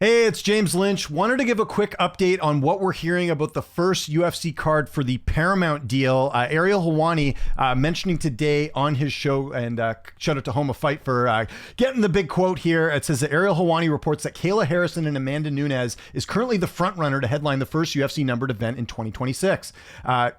Hey, it's James Lynch. Wanted to give a quick update on what we're hearing about the first UFC card for the Paramount deal. Ariel Helwani mentioning today on his show, and shout out to Home of Fight for getting the big quote here. It says that Ariel Helwani reports that Kayla Harrison and Amanda Nunes is currently the front runner to headline the first UFC numbered event in 2026.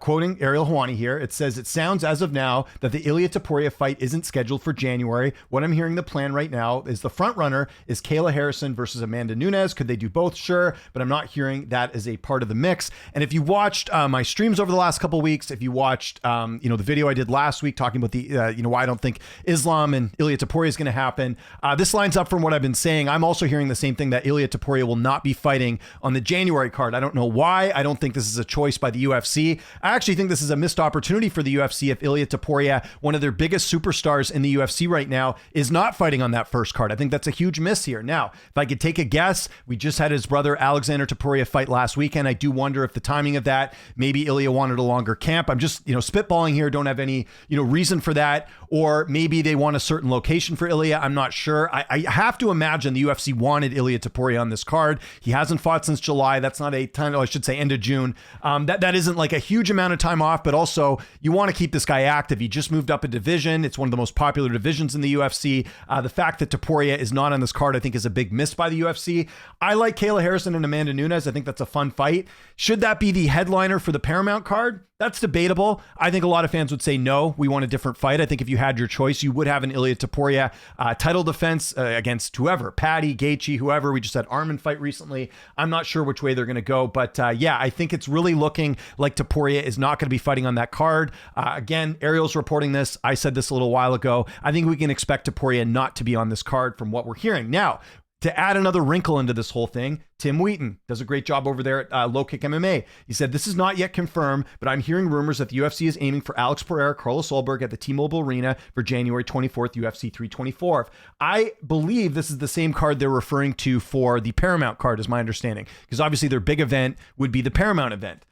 Quoting Ariel Helwani here, it says, "It sounds as of now that the Ilia Topuria fight isn't scheduled for January. What I'm hearing the plan right now is the front runner is Kayla Harrison versus Amanda Nunes. Could they do both? Sure, but I'm not hearing that as a part of the mix." And if you watched my streams over the last couple of weeks, if you watched the video I did last week talking about the why I don't think Islam and Ilia Topuria is going to happen, this lines up from what I've been saying. I'm also hearing the same thing, that Ilia Topuria will not be fighting on the January card. I don't know why. I don't think this is a choice by the UFC. I actually think this is a missed opportunity for the UFC if Ilia Topuria, one of their biggest superstars in the UFC right now, is not fighting on that first card. I think that's a huge miss here. Now, if I could take a guess, we just had his brother Alexander Topuria fight last weekend. I do wonder if the timing of that, maybe Ilia wanted a longer camp. I'm just, spitballing here. Don't have any, reason for that. Or maybe they want a certain location for Ilia. I'm not sure. I have to imagine the UFC wanted Ilia Topuria on this card. He hasn't fought since July. That's not a ton, I should say end of June. That isn't like a huge amount of time off, but also you want to keep this guy active. He just moved up a division. It's one of the most popular divisions in the UFC. The fact that Topuria is not on this card, I think, is a big miss by the UFC. I like Kayla Harrison and Amanda Nunes. I think that's a fun fight. Should that be the headliner for the Paramount card? That's debatable. I think a lot of fans would say, no, we want a different fight. I think if you had your choice, you would have an Ilia Topuria title defense against whoever, Patty, Gaethje, whoever. We just had Arman fight recently. I'm not sure which way they're going to go, but I think it's really looking like Topuria is not going to be fighting on that card. Again, Ariel's reporting this. I said this a little while ago. I think we can expect Topuria not to be on this card from what we're hearing. Now, to add another wrinkle into this whole thing, Tim Wheaton does a great job over there at Low Kick MMA. He said, "This is not yet confirmed, but I'm hearing rumors that the UFC is aiming for Alex Pereira, Carlos Ulberg at the T-Mobile Arena for January 24th, UFC 324. I believe this is the same card they're referring to for the Paramount card, is my understanding, because obviously their big event would be the Paramount event.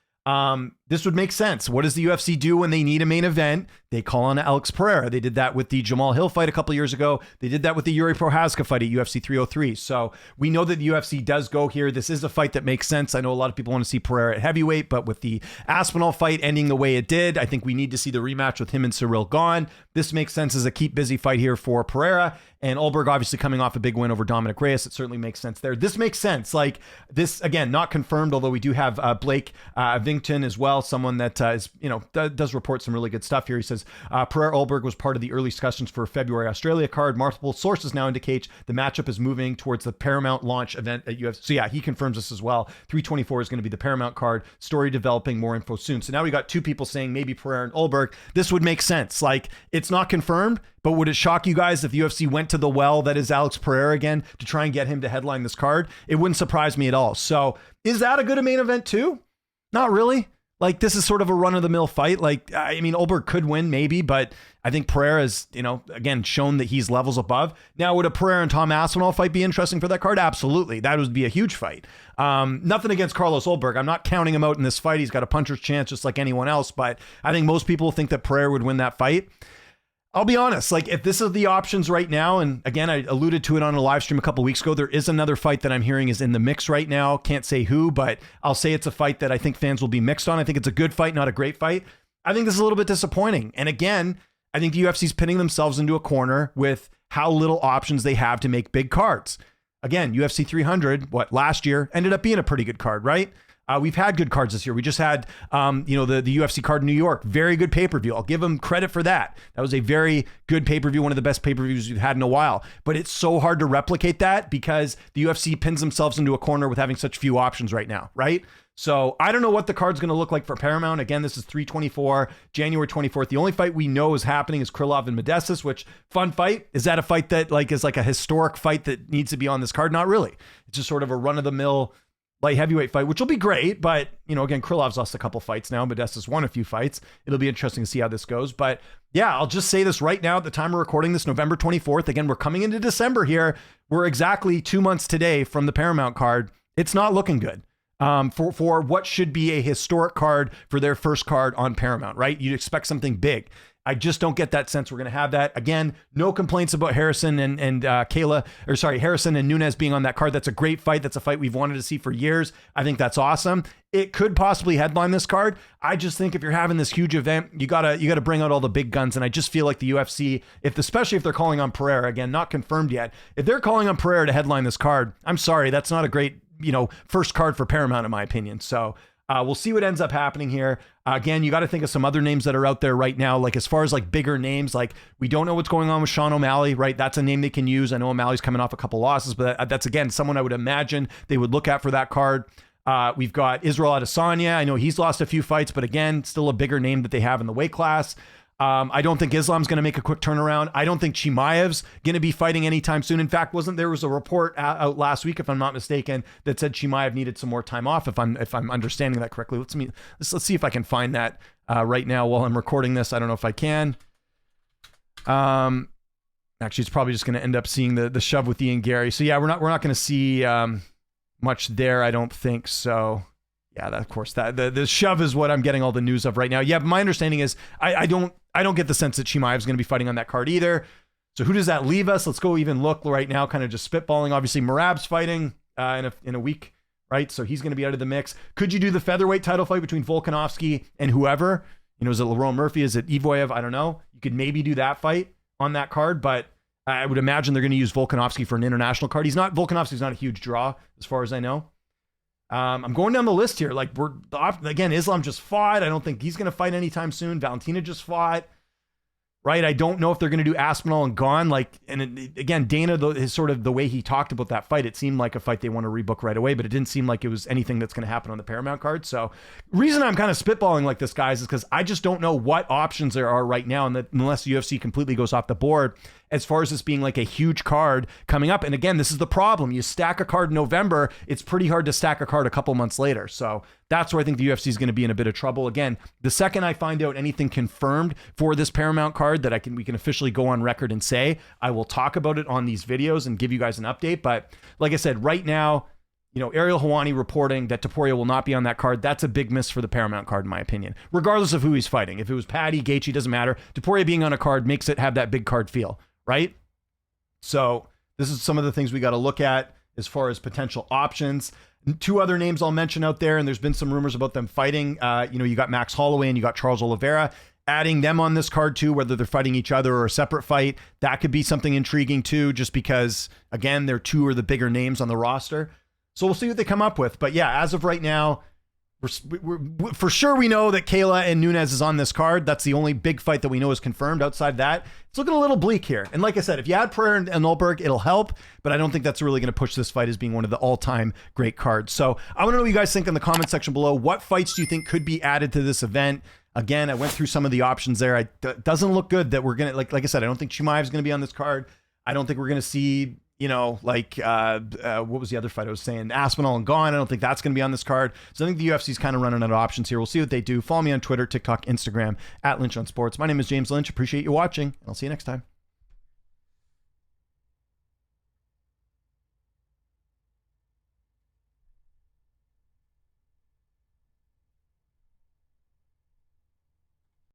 This would make sense. What does the UFC do when they need a main event? They call on Alex Pereira. They did that with the Jamal Hill fight a couple years ago. They did that with the Yuri Prochazka fight at UFC 303. So we know that the UFC does go here. This is a fight that makes sense. I know a lot of people want to see Pereira at heavyweight, but with the Aspinall fight ending the way it did, I think we need to see the rematch with him and Cyril Gane. This makes sense as a keep busy fight here for Pereira. And Ulberg obviously coming off a big win over Dominic Reyes. It certainly makes sense there. This makes sense. Like this, again, not confirmed, although we do have Blake Vington as well, someone that does report some really good stuff here. He says, Pereira Ulberg was part of the early discussions for February Australia card. Multiple sources now indicate the matchup is moving towards the Paramount launch event at UFC. So yeah, he confirms this as well. 324 is going to be the Paramount card. Story developing, more info soon. So now we got two people saying maybe Pereira and Ulberg. This would make sense. Like, it's not confirmed, but would it shock you guys if UFC went to the well that is Alex Pereira again to try and get him to headline this card? It wouldn't surprise me at all. So is that a good main event too? Not really. Like, this is sort of a run-of-the-mill fight. Like, I mean, Ulberg could win maybe, but I think Pereira has, again, shown that he's levels above. Now, would a Pereira and Tom Aspinall fight be interesting for that card? Absolutely. That would be a huge fight. Nothing against Carlos Ulberg. I'm not counting him out in this fight. He's got a puncher's chance just like anyone else, but I think most people think that Pereira would win that fight. I'll be honest, like, if this is the options right now, and again, I alluded to it on a live stream a couple weeks ago, there is another fight that I'm hearing is in the mix right now. Can't say who, but I'll say it's a fight that I think fans will be mixed on. I think it's a good fight, not a great fight. I think this is a little bit disappointing. And again, I think the UFC's pinning themselves into a corner with how little options they have to make big cards. Again, UFC 300, last year ended up being a pretty good card, right? We've had good cards this year. We just had, the UFC card in New York. Very good pay-per-view. I'll give them credit for that. That was a very good pay-per-view, one of the best pay-per-views we've had in a while. But it's so hard to replicate that because the UFC pins themselves into a corner with having such few options right now, right? So I don't know what the card's going to look like for Paramount. Again, this is 324, January 24th. The only fight we know is happening is Krylov and Modestas, which, fun fight. Is that a fight that is like a historic fight that needs to be on this card? Not really. It's just sort of a run-of-the-mill light heavyweight fight, which will be great. But, again, Krylov's lost a couple fights now. Modestas won a few fights. It'll be interesting to see how this goes. But yeah, I'll just say this right now at the time we're recording this, November 24th. Again, we're coming into December here. We're exactly 2 months today from the Paramount card. It's not looking good. For what should be a historic card for their first card on Paramount, right? You'd expect something big. I just don't get that sense we're going to have that. Again, no complaints about Harrison and Harrison and Nunes being on that card. That's a great fight. That's a fight we've wanted to see for years. I think that's awesome. It could possibly headline this card. I just think if you're having this huge event, you gotta bring out all the big guns. And I just feel like the UFC, especially if they're calling on Pereira, again, not confirmed yet, if they're calling on Pereira to headline this card, I'm sorry, that's not a great, first card for Paramount in my opinion. So we'll see what ends up happening here. Again, you got to think of some other names that are out there right now. Like as far as like bigger names, like we don't know what's going on with Sean O'Malley, right? That's a name they can use. I know O'Malley's coming off a couple losses, but that's again, someone I would imagine they would look at for that card. We've got Israel Adesanya. I know he's lost a few fights, but again, still a bigger name that they have in the weight class. I don't think Islam's going to make a quick turnaround. I don't think Chimaev's going to be fighting anytime soon. In fact, there was a report out last week, if I'm not mistaken, that said Chimaev needed some more time off. If I'm understanding that correctly, let's see if I can find that right now while I'm recording this. I don't know if I can. Actually, it's probably just going to end up seeing the shove with Ian Gary. So yeah, we're not going to see much there. I don't think so. Yeah, of course, the shove is what I'm getting all the news of right now. Yeah, but my understanding is I don't get the sense that Chimaev is going to be fighting on that card either. So who does that leave us? Let's go even look right now, kind of just spitballing. Obviously, Merab's fighting in a week, right? So he's going to be out of the mix. Could you do the featherweight title fight between Volkanovski and whoever? Is it Lerone Murphy? Is it Evoyev? I don't know. You could maybe do that fight on that card, but I would imagine they're going to use Volkanovski for an international card. Volkanovski's not a huge draw as far as I know. I'm going down the list here. Like again, Islam just fought. I don't think he's going to fight anytime soon. Valentina just fought, right? I don't know if they're going to do Aspinall and Gane. Again, Dana, his sort of the way he talked about that fight, it seemed like a fight they want to rebook right away, but it didn't seem like it was anything that's going to happen on the Paramount card. So reason I'm kind of spitballing like this, guys, is because I just don't know what options there are right now, and that unless UFC completely goes off the board, as far as this being like a huge card coming up. And again, this is the problem. You stack a card in November, it's pretty hard to stack a card a couple months later. So that's where I think the UFC is going to be in a bit of trouble. Again, the second I find out anything confirmed for this Paramount card that we can officially go on record and say, I will talk about it on these videos and give you guys an update. But like I said, right now, Ariel Helwani reporting that Topuria will not be on that card. That's a big miss for the Paramount card, in my opinion, regardless of who he's fighting. If it was Paddy, Gaethje, doesn't matter. Topuria being on a card makes it have that big card feel, right? So this is some of the things we got to look at as far as potential options. Two other names I'll mention out there, and there's been some rumors about them fighting. You got Max Holloway and you got Charles Oliveira. Adding them on this card too, whether they're fighting each other or a separate fight, that could be something intriguing too, just because, again, they're two of the bigger names on the roster. So we'll see what they come up with. But yeah, as of right now, we're for sure we know that Kayla and Nunes is on this card. That's the only big fight that we know is confirmed. Outside that, it's looking a little bleak here. And like I said, if you add Pereira and Nolberg, it'll help, but I don't think that's really going to push this fight as being one of the all-time great cards. So I want to know what you guys think in the comment section below. What fights do you think could be added to this event? Again, I went through some of the options there. It doesn't look good that we're going to, like I said, I don't think Chimaev is going to be on this card. I don't think we're going to see, what was the other fight I was saying? Aspinall and Gane. I don't think that's going to be on this card. So I think the UFC is kind of running out of options here. We'll see what they do. Follow me on Twitter, TikTok, Instagram, @Lynch on Sports. My name is James Lynch. Appreciate you watching, and I'll see you next time.